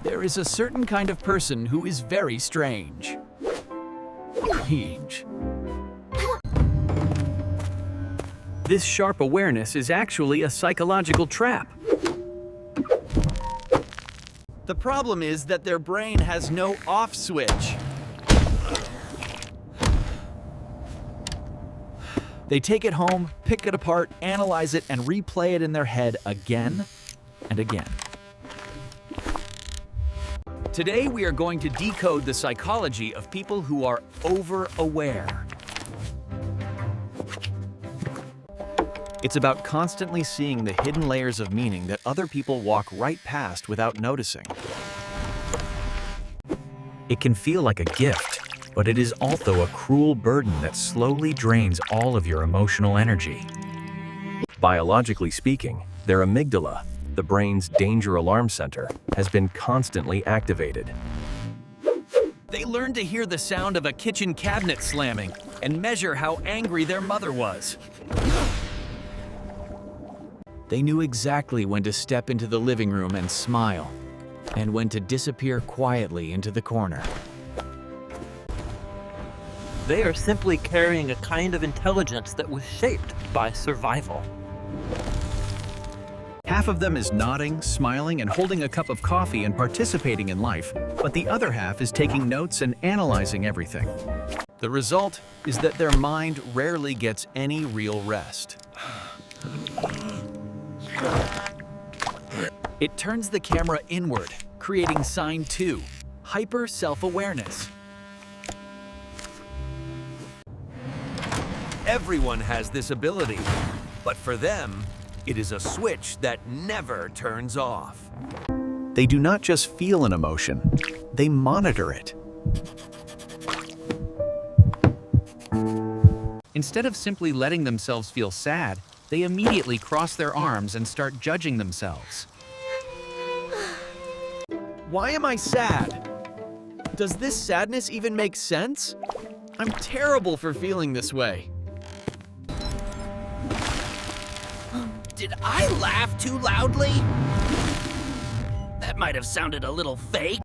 There is a certain kind of person who is very strange. This sharp awareness is actually a psychological trap. The problem is that their brain has no off switch. They take it home, pick it apart, analyze it, and replay it in their head again and again. Today, we are going to decode the psychology of people who are over-aware. It's about constantly seeing the hidden layers of meaning that other people walk right past without noticing. It can feel like a gift, but it is also a cruel burden that slowly drains all of your emotional energy. Biologically speaking, their amygdala, the brain's danger alarm center, has been constantly activated. They learned to hear the sound of a kitchen cabinet slamming and measure how angry their mother was. They knew exactly when to step into the living room and smile, and when to disappear quietly into the corner. They are simply carrying a kind of intelligence that was shaped by survival. Half of them is nodding, smiling, and holding a cup of coffee and participating in life, but the other half is taking notes and analyzing everything. The result is that their mind rarely gets any real rest. It turns the camera inward, creating sign 2, hyper self-awareness. Everyone has this ability, but for them, it is a switch that never turns off. They do not just feel an emotion, they monitor it. Instead of simply letting themselves feel sad, they immediately cross their arms and start judging themselves. Why am I sad? Does this sadness even make sense? I'm terrible for feeling this way. Did I laugh too loudly? That might have sounded a little fake.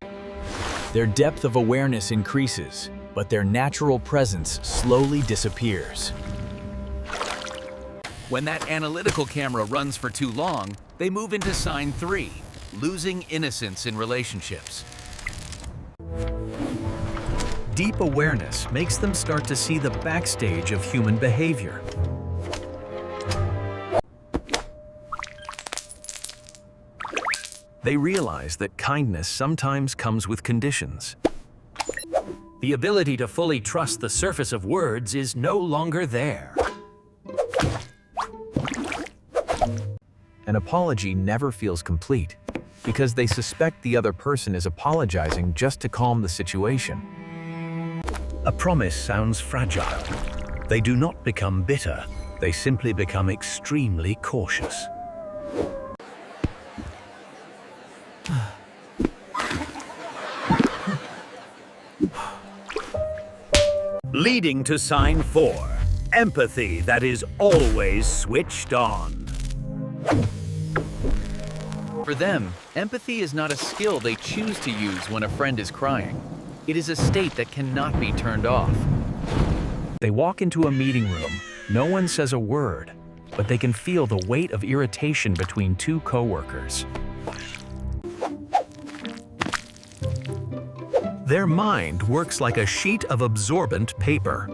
Their depth of awareness increases, but their natural presence slowly disappears. When that analytical camera runs for too long, they move into sign 3, losing innocence in relationships. Deep awareness makes them start to see the backstage of human behavior. They realize that kindness sometimes comes with conditions. The ability to fully trust the surface of words is no longer there. An apology never feels complete because they suspect the other person is apologizing just to calm the situation. A promise sounds fragile. They do not become bitter, they simply become extremely cautious. Leading to sign 4, empathy that is always switched on. For them, empathy is not a skill they choose to use when a friend is crying. It is a state that cannot be turned off. They walk into a meeting room, no one says a word, but they can feel the weight of irritation between two coworkers. Their mind works like a sheet of absorbent paper.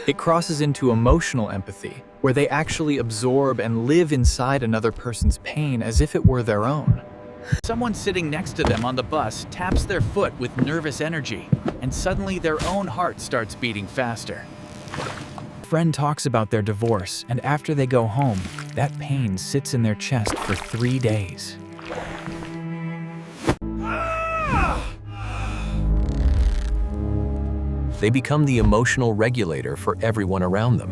It crosses into emotional empathy, where they actually absorb and live inside another person's pain as if it were their own. Someone sitting next to them on the bus taps their foot with nervous energy, and suddenly their own heart starts beating faster. A friend talks about their divorce, and after they go home, that pain sits in their chest for 3 days. They become the emotional regulator for everyone around them.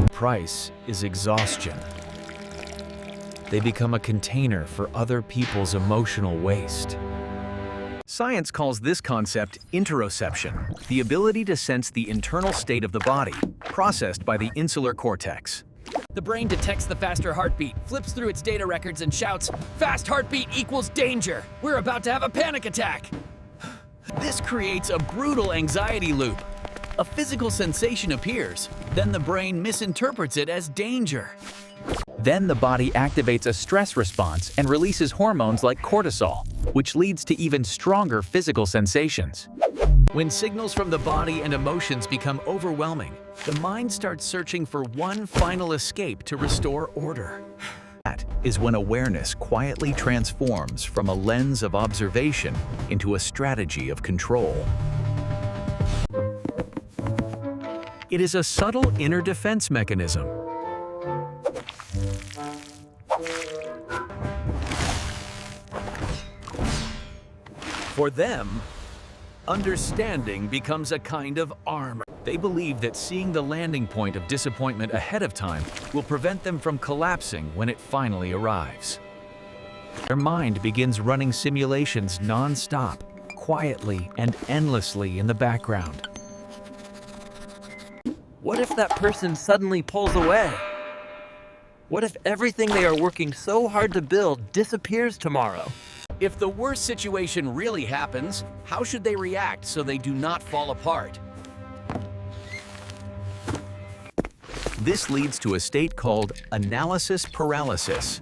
The price is exhaustion. They become a container for other people's emotional waste. Science calls this concept interoception, the ability to sense the internal state of the body, processed by the insular cortex. The brain detects the faster heartbeat, flips through its data records and shouts, "Fast heartbeat equals danger! We're about to have a panic attack!" This creates a brutal anxiety loop. A physical sensation appears, then the brain misinterprets it as danger. Then the body activates a stress response and releases hormones like cortisol, which leads to even stronger physical sensations. When signals from the body and emotions become overwhelming, the mind starts searching for one final escape to restore order. That is when awareness quietly transforms from a lens of observation into a strategy of control. It is a subtle inner defense mechanism. For them, understanding becomes a kind of armor. They believe that seeing the landing point of disappointment ahead of time will prevent them from collapsing when it finally arrives. Their mind begins running simulations non-stop, quietly and endlessly in the background. What if that person suddenly pulls away? What if everything they are working so hard to build disappears tomorrow? If the worst situation really happens, how should they react so they do not fall apart? This leads to a state called analysis paralysis.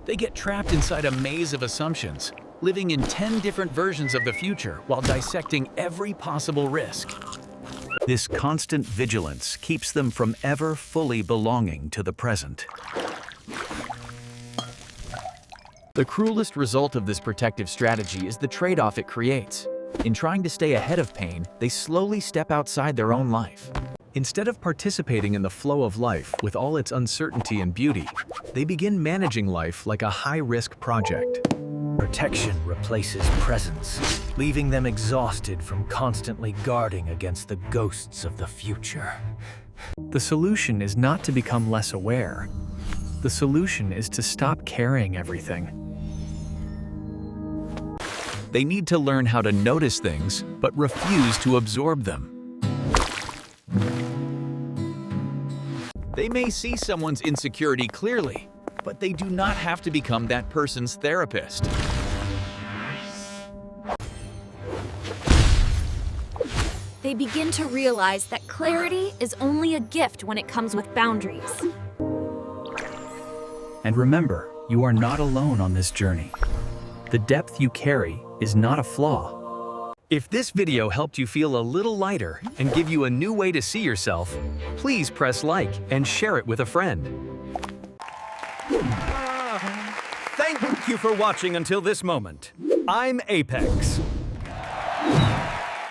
They get trapped inside a maze of assumptions, living in 10 different versions of the future while dissecting every possible risk. This constant vigilance keeps them from ever fully belonging to the present. The cruelest result of this protective strategy is the trade-off it creates. In trying to stay ahead of pain, they slowly step outside their own life. Instead of participating in the flow of life with all its uncertainty and beauty, they begin managing life like a high-risk project. Protection replaces presence, leaving them exhausted from constantly guarding against the ghosts of the future. The solution is not to become less aware. The solution is to stop carrying everything. They need to learn how to notice things, but refuse to absorb them. They may see someone's insecurity clearly, but they do not have to become that person's therapist. They begin to realize that clarity is only a gift when it comes with boundaries. And remember, you are not alone on this journey. The depth you carry is not a flaw. If this video helped you feel a little lighter and give you a new way to see yourself, please press like and share it with a friend. Thank you for watching until this moment. I'm Apex.